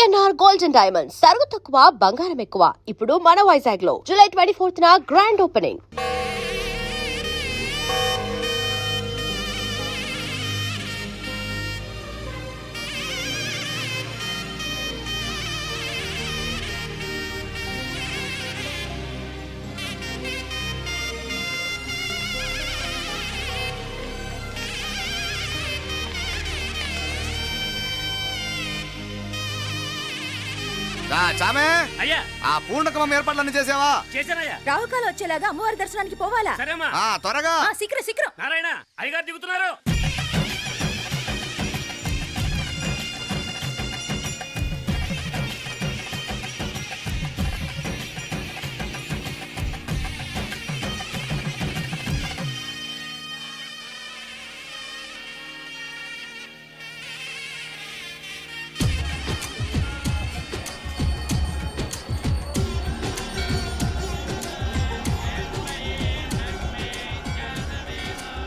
VNR gold and diamonds సరుకు తక్కువ బంగారం ఎక్కువ. ఇప్పుడు మన వైజాగ్ లో జూలై 24న గ్రాండ్ ఓపెనింగ్. చామే అయ్యా ఆ పూర్ణకమం ఏర్పాట్లన్నీ చేసావా? చేశానయ్యా. రావుకాలు వచ్చేలాగా అమ్మవారి దర్శనానికి పోవాలా? సరేమ్మా. త్వరగా శీఘ్రం శీఘ్రం. నారాయణ అయ్యగారు దిగుతున్నారు.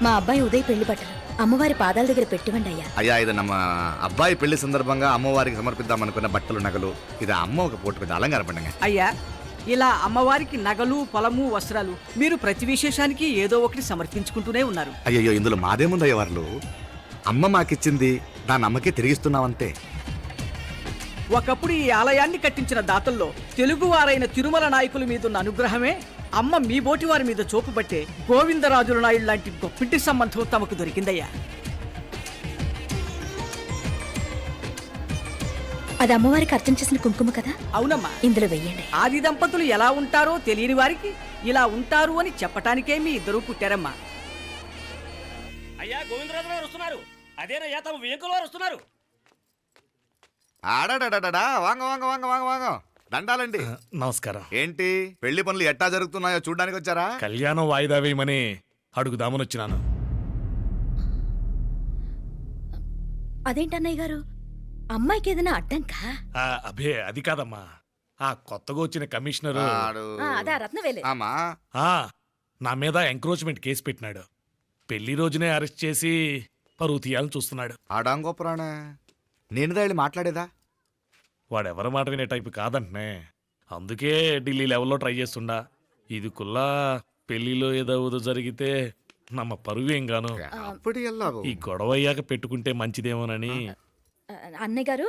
మా అబ్బాయి ఉదయ్ పెళ్లి బట్టలు అమ్మవారి పాదాల దగ్గర పెట్టివండి అయ్యా. అయ్యా, ఇది నమ్మ అబ్బాయి పెళ్లి సందర్భంగా అమ్మవారికి సమర్పిద్దాం అనుకున్న బట్టలు నగలు. ఇది అమ్మ ఒక పూట పెద్ద అలంకార పండుగ. అయ్యా, ఇలా అమ్మవారికి నగలు పొలము వస్త్రాలు మీరు ప్రతి విశేషానికి ఏదో ఒకటి సమర్పించుకుంటూనే ఉన్నారు. అయ్యో, ఇందులో మాదేముందయ్య వాళ్ళు. అమ్మ మాకిచ్చింది దాన్ని అమ్మకే తిరిగిస్తున్నామంతే. ఒకప్పుడు ఈ ఆలయాన్ని కట్టించిన దాతల్లో తెలుగువారైన తిరుమల నాయకుల మీదున్న అనుగ్రహమే అమ్మ మీ బోటి వారి మీద చూపుబట్టే గోవిందరాజుల నాయుడు లాంటి గొప్పింటి సంబంధం తమకు దొరికిందయ్యా. అది అమ్మవారికి అర్చన చేసిన కుంకుమ కదా? అవునమ్మా. ఇందులో వెయ్యండి. ఆది దంపతులు ఎలా ఉంటారో తెలియని వారికి ఇలా ఉంటారు అని చెప్పటానికే మీ ఇద్దరు పుట్టారమ్మా. అయ్యా గోవిందరాజు గారు వస్తున్నారు. అదేనయ్యా తమ వెంకుల వారు వస్తున్నారు. ఆడాడా వాంగ వాంగ వాంగ వాంగ వాంగ దండాలండి. నమస్కారం. ఏంటి పెళ్లి పనులు ఎట్టా జరుగుతున్నాయో చూడ్డానికి వచ్చారా? కళ్యాణం వాయిదా వేయమని అడుగుదామని వచ్చినాను. అదేంటన్నయ్య గారు, అమ్మాయికి ఏదైనా అడ్డంకా? అభే అది కాదమ్మా, ఆ కొత్తగా వచ్చిన కమిషనర్ అదా రత్నవేలే. ఆమా నా మీద ఎంక్రోచ్మెంట్ కేసు పెట్టినాడు. పెళ్లి రోజునే అరెస్ట్ చేసి పరువు తీయాలని చూస్తున్నాడు. ఆడాంగో పురాణ నేనుదా వెళ్ళి మాట్లాడేదా? వాడెవరి మాట వినే టైపు కాదంటనే. అందుకే ఢిల్లీ లెవెల్లో ట్రై చేస్తుండా. ఇది కుల్లా పెళ్లిలో ఏదో జరిగితే నమ్మ పరువేం గాను. ఈ గొడవ అయ్యాక పెట్టుకుంటే మంచిదేమోనని. అన్నయ్య గారు,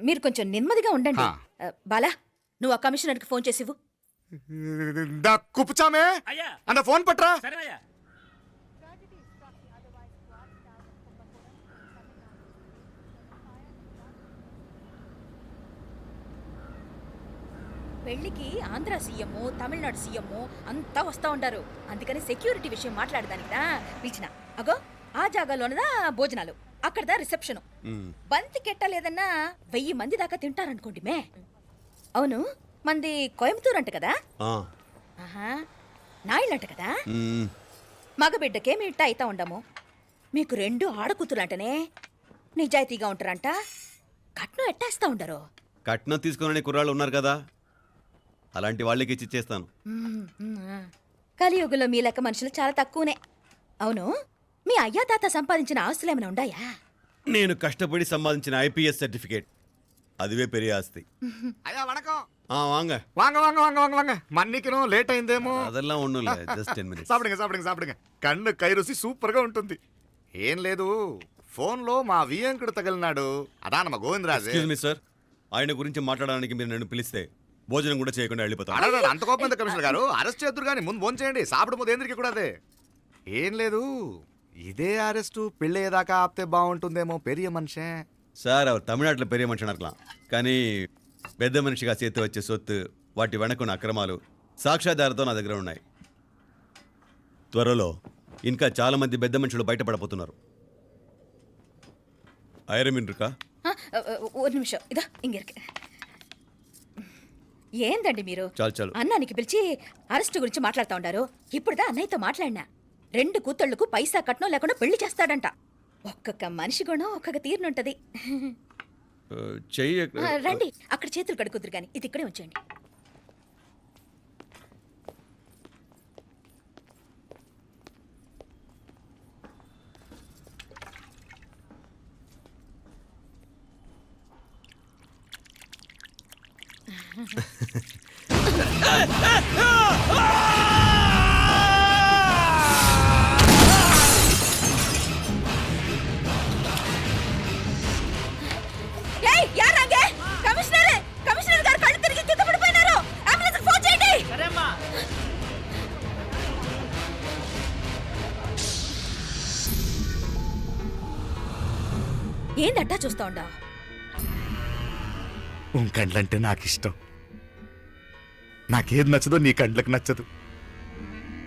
మీరు కొంచెం నెమ్మదిగా ఉండండి. బాలా, నువ్వు ఆ కమిషనర్కి ఫోన్ చేసివు. కుప్పుచామే అయ్యా అన్న ఫోన్ పట్రా. సరేనయ్యా. పెళ్లికి ఆంధ్ర సీఎం, తమిళనాడు సీఎం అంతా వస్తా ఉంటారు. అందుకని సెక్యూరిటీ విషయం మాట్లాడదానికినా పిలిచిన. అగో ఆ జాగాలోనదా భోజనాలు, అక్కడదా రిసెప్షన్. బంతి కెట్టలేదన్నా 1000 మంది దాకా తింటారనుకోండి మే. అవును, మంది కోయంబత్తూర్ అంట కదా? ఆహా, నాయుళ్ళంట కదా? మగబిడ్డకే మీ ఇట్ట అయితా ఉండము. మీకు 2 ఆడకూతురంటనే. నిజాయితీగా ఉంటారంట. కట్నం ఎట్టేస్తా ఉండరు. కట్నం తీసుకునే కుర్రాళ్ళు ఉన్నారు కదా, అలాంటి వాళ్ళకి ఇచ్చేస్తాను. కలియుగంలో మీ లెక్క మనుషులు చాలా తక్కువనే. అవును, మీ అయ్యా తాత సంపాదించిన ఆస్తులు ఏమైనా ఉండాయా? నేను కష్టపడి సంపాదించిన ఐపీఎస్ సర్టిఫికేట్, అదివే పెరిగే ఆస్తి. అయ్యా వణకం. వాంగ వాంగ వాంగ వాంగ వాంగ వాంగ మన్నికిను లేట్ అయిందేమో. అదెల్లం ఉండు, జస్ట్ 10 minutes. సాப்பிடுங்க కన్ను కైరుసి సూపర్ గా ఉంటుంది. ఏం లేదు, ఫోన్ లో మా వియంకుడు తగిలినాడు. అదా నమ్మ గోవిందరాజు. ఎక్స్క్యూజ్ మీ సార్, ఆయన గురించి మాట్లాడడానికి మీరు నన్ను పిలిస్తే భోజనం కూడా చేయకుండా వెళ్ళిపోతాను. అంత కోపం కమిషనర్ గారు, అరెస్ట్ చేద్దరు కానీ ముందు ఫోన్ చేయండి. సాపిడు ముందు ఎందుకు కూడా అదే. ఏం లేదు, ఇదే అరెస్టు పెళ్ళేదాకా ఆపితే బాగుంటుందేమో. పెరియ మనిషే సార్, அவர் తమిళనాడులో పెరియ మనిషి అనర్కలాం, కానీ పెద్ద మనిషిగా చేతి వచ్చే సొత్తు, వాటి వెనకున్న అక్రమాలు సాక్ష్యాధారతో నా దగ్గర ఉన్నాయి. త్వరలో ఇంకా చాలా మంది పెద్ద మనుషులు బయటపడబోతున్నారు. ఐరమిన్రుకా ఒక నిమిషం, ఇదా ఇంగిరికి. ఏందండి మీరు చాలు అన్నానికి పిలిచి అరెస్ట్ గురించి మాట్లాడుతూ ఉండారు. ఇప్పుడుదా అన్నయ్యతో మాట్లాడినా. 2 కూతుళ్లకు పైసా కట్నం లేకుండా పెళ్లి చేస్తాడంట. ఒక్కొక్క మనిషి గుణం ఒక్కొక్క తీరునుంటది. రండి, అక్కడ చేతులు కడుకుదురు గాని ఇది ఇక్కడే ఉంచండి. ఏయ్, యారాగే? కమిషనర్ గారు కళ్ళు తిరిగి కింద పడిపోయినారు. అంబులెన్స్కి ఫోన్ చేయండి. ఏందట్టా చూస్తా ఉండా? కండ్లంటే నాకు ఇష్టం. నాకేది నచ్చదో నీ కండ్లకు నచ్చదు.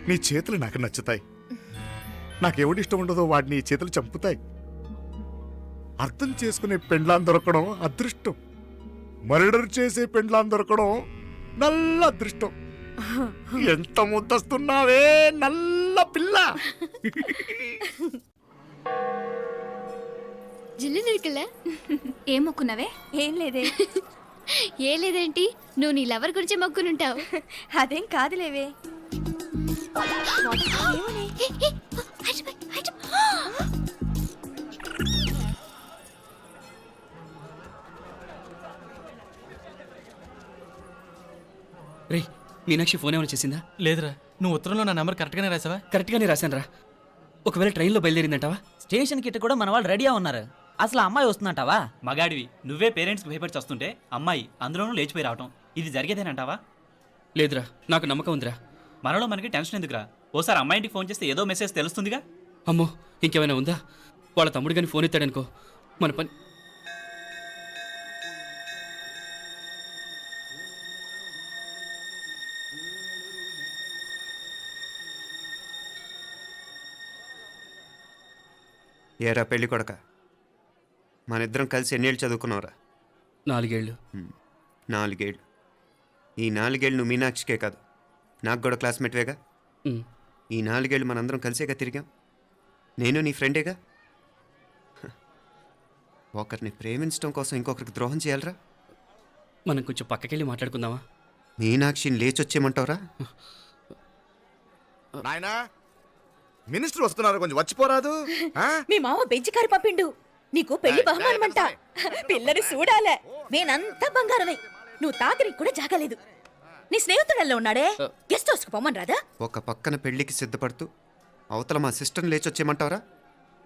నీ చేతులు నాకు నచ్చుతాయి. నాకెవడి ఇష్టం ఉండదో వాడి నీ చేతులు చంపుతాయి. అర్థం చేసుకునే పెండ్లాం దొరకడం అదృష్టం. మర్డర్ చేసే పెండ్లాం దొరకడం నల్ల అదృష్టం. ఎంత ముద్దస్తున్నావే నల్ల పిల్ల. జిల్లు నిరుకులే ఏం మొక్కున్నావే? ఏం లేదే. ఏ లేదేంటి? నువ్వు నీ లవర్ గురించి మొక్కునుంటావు. అదేం కాదులేవే. రే మీనాక్షి ఫోన్ ఏమైనా చేసిందా? లేదురా, నువ్వు ఉత్తరంలో నా నెంబర్ కరెక్ట్గానే రాసావా? కరెక్ట్గానే రాశాను రా. ఒకవేళ ట్రైన్లో బయలుదేరిందంటావా? స్టేషన్ కిட்ட కూడా మన వాళ్ళు రెడీగా ఉన్నారు. అసలు ఆ అమ్మాయి వస్తుందంటావా? మగాడివి నువ్వే పేరెంట్స్కి భయపడి వస్తుంటే అమ్మాయి అందులోనూ లేచిపోయి రావటం ఇది జరిగేదేనంటావా? లేదురా, నాకు నమ్మకం ఉందిరా. మనలో మనకి టెన్షన్ ఎందుకురా? ఓసారి అమ్మాయి ఇంటికి ఫోన్ చేస్తే ఏదో మెసేజ్ తెలుస్తుందిగా. అమ్మో, ఇంకేమైనా ఉందా? వాళ్ళ తమ్ముడు కానీ ఫోన్ ఎత్తాడనుకో మన పని. ఏరా పెళ్ళి కొడక, మన ఇద్దరం కలిసి ఎన్నేళ్ళు చదువుకున్నావురా? 4 ఏళ్ళు. 4 ఏళ్ళు. ఈ 4 ఏళ్ళు నువ్వు మీనాక్షికే కాదు, నాకు కూడా క్లాస్మేట్వేగా. ఈ 4 ఏళ్ళు మనందరం కలిసేగా తిరిగాం. నేను నీ ఫ్రెండేగా. ఒకరిని ప్రేమించడం కోసం ఇంకొకరికి ద్రోహం చేయాలరా? మనం కొంచెం పక్కకెళ్ళి మాట్లాడుకుందామా? మీనాక్షిని లేచొచ్చేయమంటావురా? నాయనా, మినిస్టర్ వస్తున్నారు, కొంచెం వచ్చిపోరాదు. ఆ? మీ మామ బెంచి కారు పంపిండు. నీకు పెళ్లి బహుమానమంట. పిల్లని చూడాలే. నేనంతా బంగారమే. నువ్వు తాకిరికి కూడా జాగలేదు. నీ స్నేహితుడల్లో ఉన్నాడే, గెస్ట్ హౌస్కి పొమ్మని రాదా? ఒక పక్కన పెళ్లికి సిద్ధపడుతూ అవతల మా సిస్టర్ని లేచొచ్చేయమంటావురా?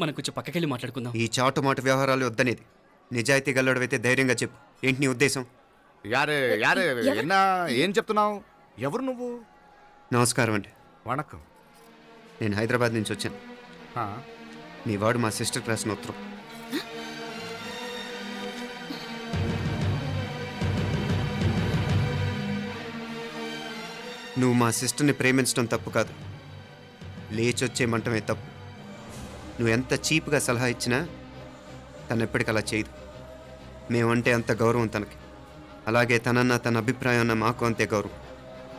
మనం కొంచెం పక్కకెళ్ళి మాట్లాడుకుందాం. ఈ చాటుమాటు వ్యవహారాలు వద్దనేది. నిజాయితీ గల్లడవైతే ధైర్యంగా చెప్పు. ఏంటి నీ ఉద్దేశం? యారే యారే ఎన్నా ఏం చెప్తున్నావు? ఎవరు నువ్వు? నమస్కారం అండి, వణకం. నేను హైదరాబాద్ నుంచి వచ్చాను. మీ వాడు మా సిస్టర్ రాసిన ఉత్తరం. నువ్వు మా సిస్టర్ని ప్రేమించడం తప్పు కాదు, లేచొచ్చేయమంటమే తప్పు. నువ్వు ఎంత చీప్గా సలహా ఇచ్చినా తను ఎప్పటికీ అలా చేయదు. మేమంటే అంత గౌరవం తనకి, అలాగే తనన్న తన అభిప్రాయం అన్న మాకు అంతే గౌరవం.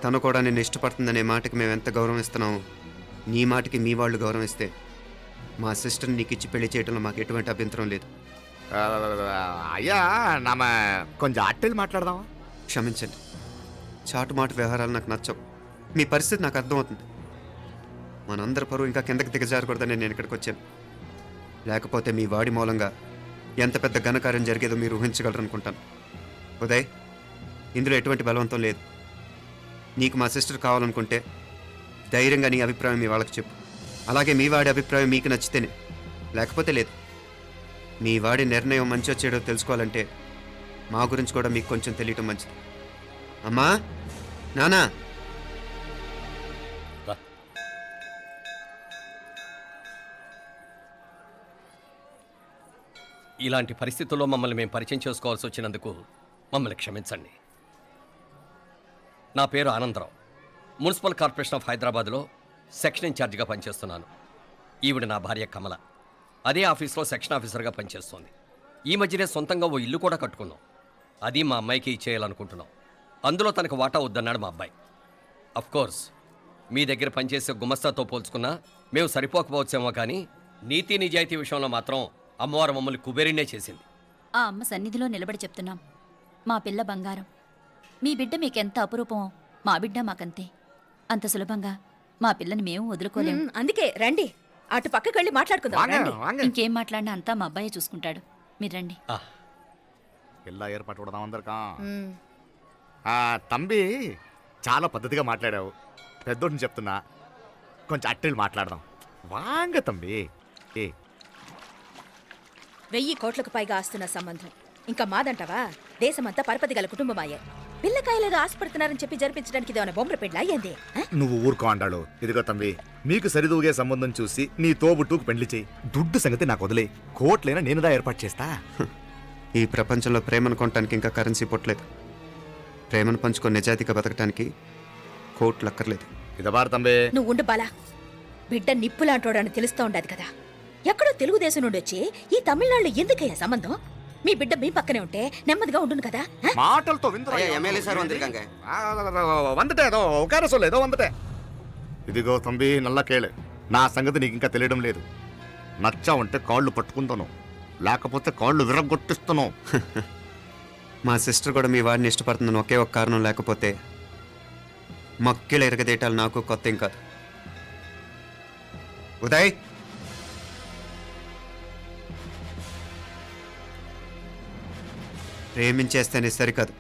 తను కూడా నిన్ను ఇష్టపడుతుందనే మాటకి మేము ఎంత గౌరవం ఇస్తున్నామో నీ మాటకి మీ వాళ్ళు గౌరవం ఇస్తే మా సిస్టర్ని నీకు ఇచ్చి పెళ్లి చేయడంలో మాకు ఎటువంటి అభ్యంతరం లేదు. అయ్యా నామ కొంచెం అట్టెళ్ళి మాట్లాడదామా? క్షమించండి, చాటుమాటు వ్యవహారాలు నాకు నచ్చవు. మీ పరిస్థితి నాకు అర్థమవుతుంది. మనందరి పరువు ఇంకా కిందకి దిగజారకూడదని నేను ఇక్కడికి వచ్చాను. లేకపోతే మీ వాడి మూలంగా ఎంత పెద్ద ఘనకార్యం జరిగేదో మీరు ఊహించగలరనుకుంటాను. ఉదయ్, ఇందులో ఎటువంటి బలవంతం లేదు. నీకు మా సిస్టర్ కావాలనుకుంటే ధైర్యంగా నీ అభిప్రాయం మీ వాళ్ళకి చెప్పు. అలాగే మీ వాడి అభిప్రాయం మీకు నచ్చితేనే, లేకపోతే లేదు. మీ వాడి నిర్ణయం మంచి వచ్చేడో తెలుసుకోవాలంటే మా గురించి కూడా మీకు కొంచెం తెలియటం మంచిది. అమ్మా, నానా, ఇలాంటి పరిస్థితుల్లో మమ్మల్ని మేము పరిచయం చేసుకోవాల్సి వచ్చినందుకు మమ్మల్ని క్షమించండి. నా పేరు ఆనందరావు. మున్సిపల్ కార్పొరేషన్ ఆఫ్ హైదరాబాద్లో సెక్షన్ ఇన్ఛార్జిగా పనిచేస్తున్నాను. ఈవిడ నా భార్య కమల. అదే ఆఫీస్లో సెక్షన్ ఆఫీసర్గా పనిచేస్తోంది. ఈ మధ్యనే సొంతంగా ఓ ఇల్లు కూడా కట్టుకున్నాం. అది మా అమ్మాయికి ఇచ్చేయాలనుకుంటున్నాం. అందులో తనకు వాటా వద్దన్నాడు మా అబ్బాయి. అఫ్కోర్స్ మీ దగ్గర పనిచేసే గుమస్తాతో పోల్చుకున్నా మేము సరిపోకపోవచ్చేమో, కానీ నీతి నిజాయితీ విషయంలో మాత్రం అమ్మవారు మమ్మల్ని కుబేరినే చేసింది. ఆ అమ్మ సన్నిధిలో నిలబడి చెప్తున్నాం, మా పిల్ల బంగారం. మీ బిడ్డ మీకెంత అపురూపమో మా బిడ్డ మాకంతే. అంత సులభంగా మా పిల్లని మేము వదులుకోలేము. అందుకే రండి, అటు పక్కకి వెళ్ళి మాట్లాడుకుందాం. రండి. ఇంకేం మాట్లాడినా అంతా మా అబ్బాయే చూసుకుంటాడు. మీరు రండి. ಎಲ್ಲ ಏರ್ಪಾటు ಕೊಡದಾం అందరికా. తంబి చాలా పద్ధతిగా మాట్లాడావు. పెద్దోడిని చెప్తున్నా, కొంచెం అట్టెళ్ళు మాట్లాడదాం. వాంగ తంబి. 1000 కోట్లకు పైగా ఆస్తున్న సంబంధం ఇంకా మాదంటావా? దేశమంతా పరపతి గల కుటుంబమాయే. పిల్లకాయలేదో ఆశపడుతున్నారని చెప్పి జరిపించడానికి ఇదేమైనా బొమ్మర పెళ్ళా అయ్యింది? నువ్వు ఊరుకో అండాడు. ఇదిగో తంబి, మీకు సరిదూగే సంబంధం చూసి నీ తోబుట్టుకు పెళ్లి చేయి. దుడ్డు సంగతి నాకు వదిలే. కోట్లైనా నేనుదా ఏర్పాటు చేస్తా. ఈ ప్రపంచంలో ప్రేమను కొనటానికి ఇంకా కరెన్సీ పుట్టలేదు. ప్రేమను పంచుకొని నిజాయితీగా బతకటానికి కోట్లు అక్కర్లేదు. ఇదబారు తంబి. నువ్వు ఉండు బాలా. బిడ్డ నిప్పులాంటోడని తెలుస్తూ ఉండదు కదా. ఎక్కడో తెలుగుదేశం నుండి వచ్చి ఈ తమిళనాడులో ఎందుకయ్యా సంబంధం? మీ బిడ్డ మీ పక్కనే ఉంటే నెమ్మదిగా ఉండును కదా. మాటలతో ఇదిగో తంబి, నల్ల కేళే. నా సంగతి నీకు ఇంకా తెలియడం లేదు. నచ్చా ఉంటే కాళ్ళు పట్టుకుంటాను, లేకపోతే కాళ్ళు విరగొట్టిస్తాను. మా సిస్టర్ కూడా మీ వాడిని ఇష్టపడుతుందని ఒకే ఒక కారణం లేకపోతే మక్కిల ఎరగదేటాలు నాకు కొత్త ఏం కాదు. ఉదయ్, ప్రేమించేస్తేనే సరికాదు,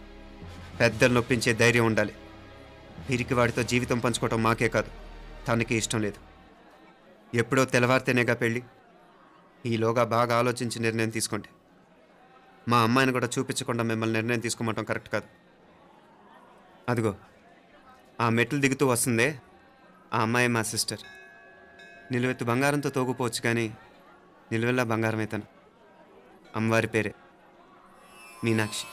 పెద్దలు నొప్పించే ధైర్యం ఉండాలి. వీరికి వాడితో జీవితం పంచుకోవటం మాకే కాదు, తనకి ఇష్టం లేదు. ఎప్పుడో తెల్లవారితేనేగా పెళ్ళి. ఈలోగా బాగా ఆలోచించి నిర్ణయం తీసుకోండి. మా అమ్మాయిని కూడా చూపించకుండా మిమ్మల్ని నిర్ణయం తీసుకోమంటాం కరెక్ట్ కాదు. అదిగో ఆ మెట్లు దిగుతూ వస్తుందే, ఆ అమ్మాయి మా సిస్టర్. నిలువెత్తు బంగారంతో తోగుపోవచ్చు, కానీ నిలువెల్లా బంగారం అవుతాను. అమ్మవారి పేరే మీనాక్షి.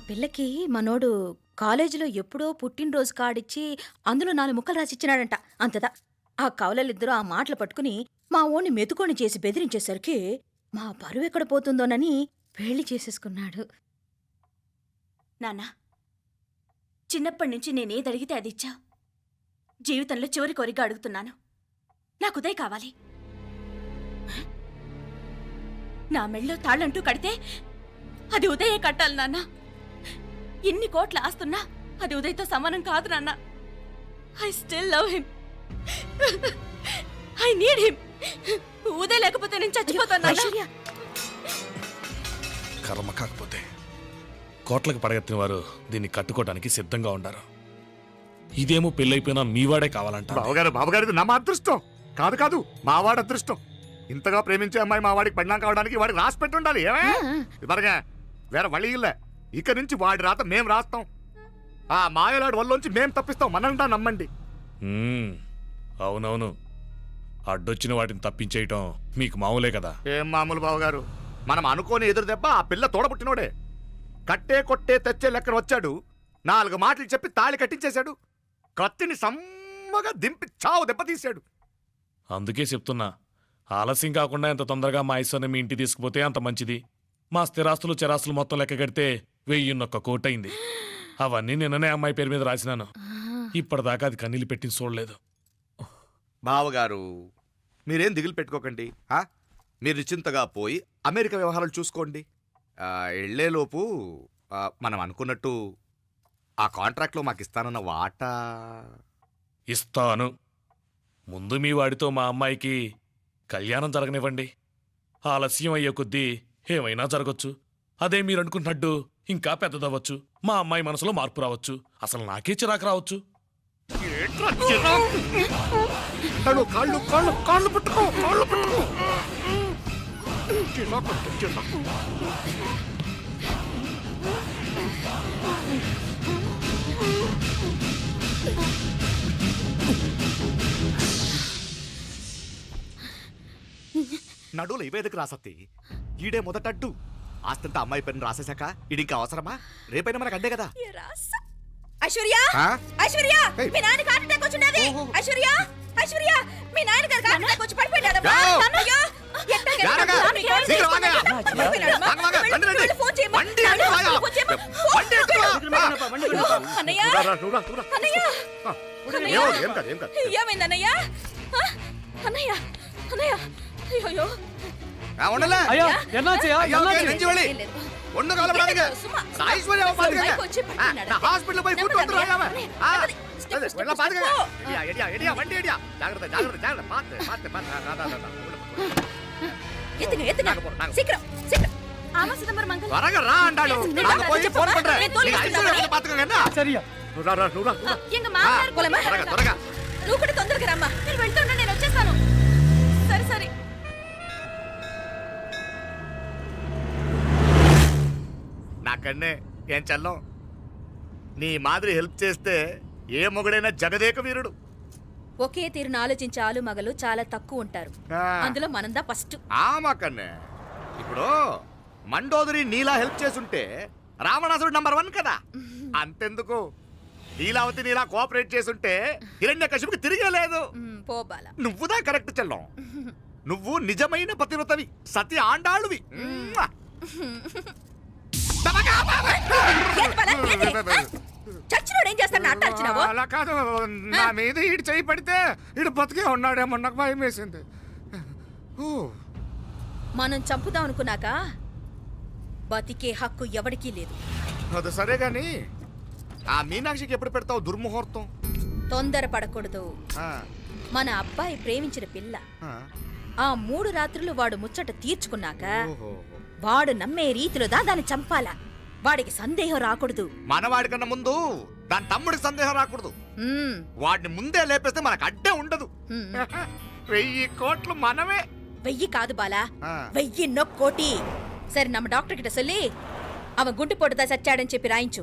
పిల్లకి మనోడు కాలేజీలో ఎప్పుడో పుట్టినరోజు కాడిచ్చి అందులో 4 ముక్కలు రాసిచ్చినాడంట. అంతదా ఆ కవలలిద్దరూ ఆ మాటలు పట్టుకుని మా ఓణ్ణి మెతుకొని చేసి బెదిరించేసరికి మా పరువు ఎక్కడ పోతుందోనని పెళ్లి చేసేసుకున్నాడు. నాన్న, చిన్నప్పటి నుంచి నేనేది అడిగితే అది ఇచ్చావు. జీవితంలో చివరి కోరిక అడుగుతున్నాను. నాకు ఉదయ్ కావాలి. నా మెళ్ళో తాళ్ళంటూ కడితే అది ఉదయే కట్టాలి నాన్న. ఎన్ని కోట్ల ఆస్తున్నా అది ఉదయ్తో సమానం కాదు నాన్న. I still love him. I need him. Uday లేకపోతే నేను చచ్చిపోతాను నాన్న. కర్మ కాకపోతే కోట్లకు పడగెత్తిన వారు దీన్ని కట్టుకోవడానికి సిద్ధంగా ఉండారు. ఇదేమో పెళ్ళైపోయినా మీవాడే కావాలంట. బావగారు ఇది నా మా అదృష్టం కాదు కాదు, మావాడి అదృష్టం. ఇంతగా ప్రేమించే అమ్మాయి మా వాడికి పెళ్ళాం కావడానికి వాడికి రాసి పెట్టి ఉండాలి. ఇవరగా వేరే వళ్ళి ఇల్లే. ఇక నుంచి వాడి రాత మేం రాస్తాం. ఆ మాయలాడు వల్లోంచి మేం తప్పిస్తాం. మనంతా నమ్మండి. అవునవును, అడ్డొచ్చిన వాటిని తప్పించేయటం మీకు మామూలే కదా. ఏం మామూలు బావగారు, మనం అనుకోని ఎదురు దెబ్బ ఆ పిల్ల తోడబుట్టినోడే. కట్టే కొట్టే తెచ్చే లెక్కన వచ్చాడు. 4 మాటలు చెప్పి తాళి కట్టించేశాడు. కత్తిని సమ్మగా దింపి చావు దెబ్బతీశాడు. అందుకే చెప్తున్నా, ఆలస్యం కాకుండా ఎంత తొందరగా మా ఐశ్వర్యం మీ ఇంటికి తీసుకుపోతే అంత మంచిది. మా స్థిరాస్తులు చిరాస్తులు మొత్తం లెక్క కడితే 1001 కోటయింది. అవన్నీ నిన్ననే అమ్మాయి పేరు మీద రాసినాను. ఇప్పటిదాకా అది కన్నీళ్ళు పెట్టింది చూడలేదు. బావగారు మీరేం దిగులు పెట్టుకోకండి. మీరు నిశ్చింతగా పోయి అమెరికా వ్యవహారాలు చూసుకోండి. వెళ్ళేలోపు మనం అనుకున్నట్టు ఆ కాంట్రాక్ట్లో మాకు ఇస్తానన్న వాటా ఇస్తాను. ముందు మీ వాడితో మా అమ్మాయికి కళ్యాణం జరగనివ్వండి. ఆలస్యం అయ్యే కొద్దీ ఏమైనా జరగచ్చు. అదే మీరు అనుకుంటున్నట్టు ఇంకా పెద్దదవ్వచ్చు. మా అమ్మాయి మనసులో మార్పు రావచ్చు. అసలు నాకే చిరాకు రావచ్చు. నడువులు ఇవేదకు రాసత్తి. ఈడే మొదటడ్డు. ఆస్తంతా అమ్మాయి పేరుని రాసేశాక ఇది ఇంకా అవసరమా? రేపైనా మనకు అడ్డే కదా. ఐశ్వర్య ఆ? ఐశ్వర్య ఏయ్. మీ నాన్నకి హార్ట్ అటాక్ వచ్చినది ఐశ్వర్య ఐశ్వర్య మీ నాన్నగారికి హార్ట్ అటాక్ వచ్చి పడిపోయాడు జావ్. జాగ్రత్త. శీఘ్రం వాంగ. రండి, రండి. ఫోన్ చేయమ్మా బండి ఎత్తుకు వాగా. బండి ఎత్తుకు వా. అన్నయ్య రా, రా, నువ్వు రా, నువ్వు రా. అన్నయ్య ఆ. అన్నయ్య. ఏం కాదు, ఏం కాదు. ఏమైంది అన్నయ్య ఆ? అన్నయ్య అన్నయ్య అయ్యో ఆ, ఉండలే. అయ్యో ஐயா, ஓகே, நெஞ்சு வலி. ఏం లేదు. ஒண்ணும் கவலைப்படாதீங்க. சும்மா. ஐஸ்வர்யாவை பாத்துக்கங்க. பைக் வச்சு படுத்துனாரு. நான் ஹாஸ்பிடல்ல போய் கூட்டி வந்துறேன் அவன். ஸ்டெப், ஸ்டெப், எல்லாம் பாத்துக்கங்க. ஸ்டெப். எடியா, எடியா, எடியா, வண்டி எடியா. ஜாக்கிரதை, ஜாக்கிரதை, ஜாக்கிரதை. பாத்து, பாத்து, பாத்து. அதான். எத்துங்க எத்துங்க நாங்க போறோம், நாங்க சீக்கிரம் சீக்கிரம் ஆமா சிதம்பரம் அங்கிள் வரங்க ரா ஆண்டாளு. நாங்க போய் ஃபோன் பண்றேன். நீங்க ஐஸ்வர்யா வந்து பாத்துக்கங்க என்ன? சரியா నువ్వు రా, నువ్వు రా. எங்க மாமனார் போலாமா త్వరగా. నువ్వు కూడా తొందరగా రమ్మా మీరు వెళ్తుంటే నేను వచ్చేస్తాను సరే సరే నా కన్నే ఏం చల్లం నీ మాదిరి హెల్ప్ చేస్తే ఏ మొగుడైనా జగదేక వీరుడు. ఒకే తీరును ఆలోచించే ఆలు మగలు చాలా తక్కువ ఉంటారు ఆ. అందులో మనందా ఫస్ట్ ఆమా కన్నే ఇప్పుడు మండోదరి నీలా హెల్ప్ చేసుంటే రావణాసుడు నంబర్ 1 కదా. అంతెందుకు లీలావతి నీలా కోఆపరేట్ చేసుంటే హిరణ్యకశిపుకి తిరిగే లేదు. పోబాల నువ్వుదా కరెక్ట్ చెల్లం. నువ్వు నిజమైన పతివ్రతవి, సతి ఆండాళువి. చచ్చినోడు ఏం చేస్తాడు అట్ట వచ్చినావు అలా కాదు, నా మీద ఈడు చేయి పడితే ఈడు బతికే ఉన్నాడేమో నాకు భయం వేసింది. మనం చంపుదాం అనుకున్నాక బతికే హక్కు ఎవరికీ లేదు. అది సరే గాని ఆ మీనాక్షికి ఎప్పుడు పెడతావు దుర్ముహూర్తం? తొందర పడకూడదు. ఆ, మన అబ్బాయి ప్రేమించిన పిల్ల ఆ. ఆ 3 రాత్రులు వాడు ముచ్చట తీర్చుకున్నాక ఓహో. వాడు నమ్మే రీతిలో దాన్ని చంపాలా. వాడికి సందేహం రాకూడదు. మనవాడి కన్నా ముందు దాని తమ్ముడికి సందేహం రాకూడదు. మ్మ్. వాడిని ముందే లేపేస్తే మనకు అడ్డే ఉండదు. మ్మ్. 1000 కోట్లు మనమే. 1000 కాదు బాలా, ఆ. 1000 కోటి. సరే நம்ம டாக்டர் கிட்ட சொல்லி அவன் குண்டு போட்டுதான் சச்சாடன்னு చెప్పి రాయించు.